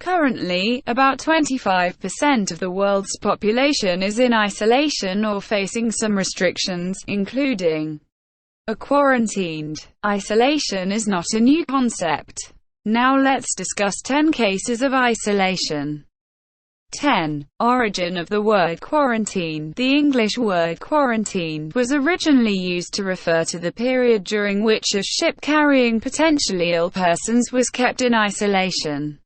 Currently, about 25% of the world's population is in isolation or facing some restrictions, including a quarantined. Isolation is not a new concept. Now let's discuss 10 cases of isolation. 10. Origin of the word quarantine. The English word quarantine was originally used to refer to the period during which a ship carrying potentially ill persons was kept in isolation.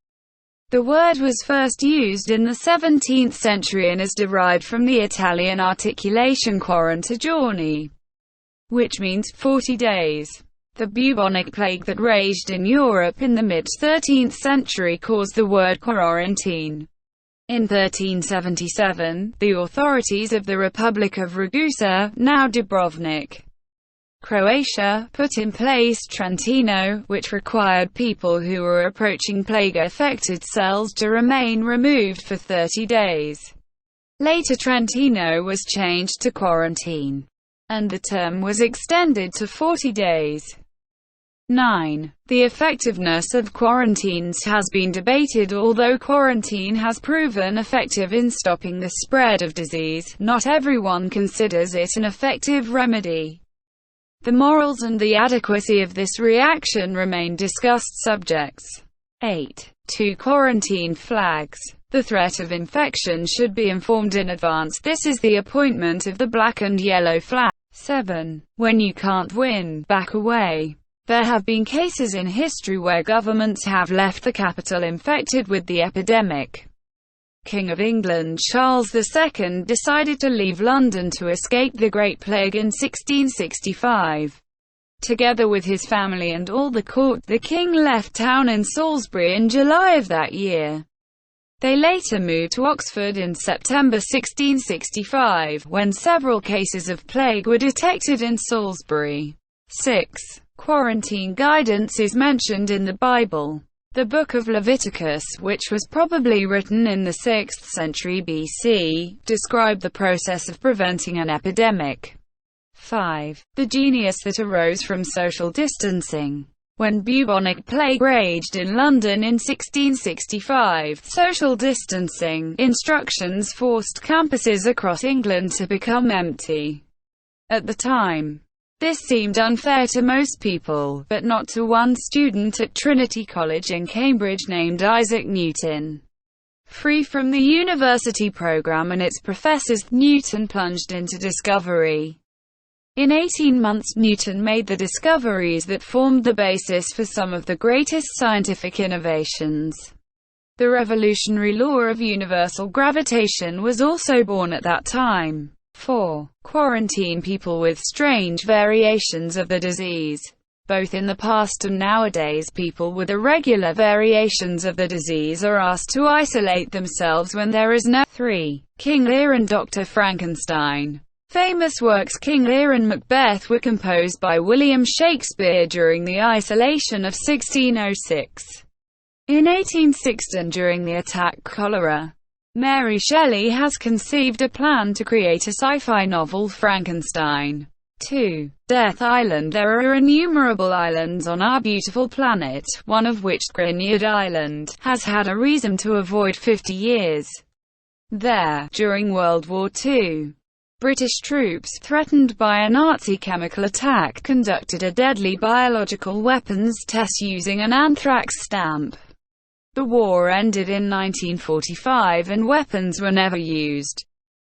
The word was first used in the 17th century and is derived from the Italian articulation 40 giorni, which means 40 days. The bubonic plague that raged in Europe in the mid-13th century caused the word quarantine. In 1377, the authorities of the Republic of Ragusa, now Dubrovnik, Croatia, put in place Trentino, which required people who were approaching plague-affected cells to remain removed for 30 days. Later Trentino was changed to quarantine, and the term was extended to 40 days. 9. The effectiveness of quarantines has been debated. Although quarantine has proven effective in stopping the spread of disease, not everyone considers it an effective remedy. The morals and the adequacy of this reaction remain discussed subjects. 8. 2. Quarantine flags. The threat of infection should be informed in advance. This is the appointment of the black and yellow flag. 7. When you can't win, back away. There have been cases in history where governments have left the capital infected with the epidemic. King of England Charles II decided to leave London to escape the Great Plague in 1665. Together with his family and all the court, the king left town in Salisbury in July of that year. They later moved to Oxford in September 1665, when several cases of plague were detected in Salisbury. 6. Quarantine guidance is mentioned in the Bible. The Book of Leviticus, which was probably written in the 6th century BC, described the process of preventing an epidemic. 5. The genius that arose from social distancing. When bubonic plague raged in London in 1665, social distancing instructions forced campuses across England to become empty. At the time, this seemed unfair to most people, but not to one student at Trinity College in Cambridge named Isaac Newton. Free from the university program and its professors, Newton plunged into discovery. In 18 months Newton made the discoveries that formed the basis for some of the greatest scientific innovations. The revolutionary law of universal gravitation was also born at that time. 4. Quarantine people with strange variations of the disease. Both in the past and nowadays, people with irregular variations of the disease are asked to isolate themselves when there is no. 3. King Lear and Dr. Frankenstein. Famous works King Lear and Macbeth were composed by William Shakespeare during the isolation of 1606. In 1816, during the attack cholera, Mary Shelley has conceived a plan to create a sci-fi novel, Frankenstein. 2. Death Island. There are innumerable islands on our beautiful planet, one of which, Grignard Island, has had a reason to avoid 50 years. There, during World War II, British troops, threatened by a Nazi chemical attack, conducted a deadly biological weapons test using an anthrax stamp. The war ended in 1945 and weapons were never used.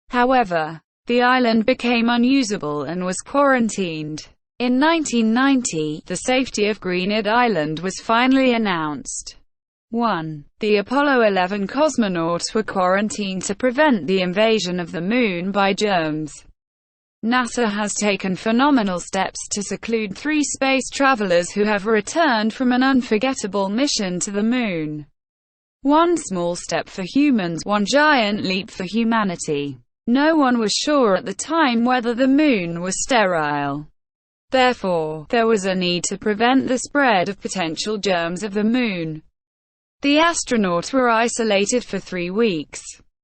However, the island became unusable and was quarantined. In 1990, the safety of Grignard Island was finally announced. 1. The Apollo 11 cosmonauts were quarantined to prevent the invasion of the Moon by germs. NASA has taken phenomenal steps to seclude 3 space travelers who have returned from an unforgettable mission to the Moon. One small step for humans, one giant leap for humanity. No one was sure at the time whether the Moon was sterile. Therefore, there was a need to prevent the spread of potential germs of the Moon. The astronauts were isolated for 3 weeks.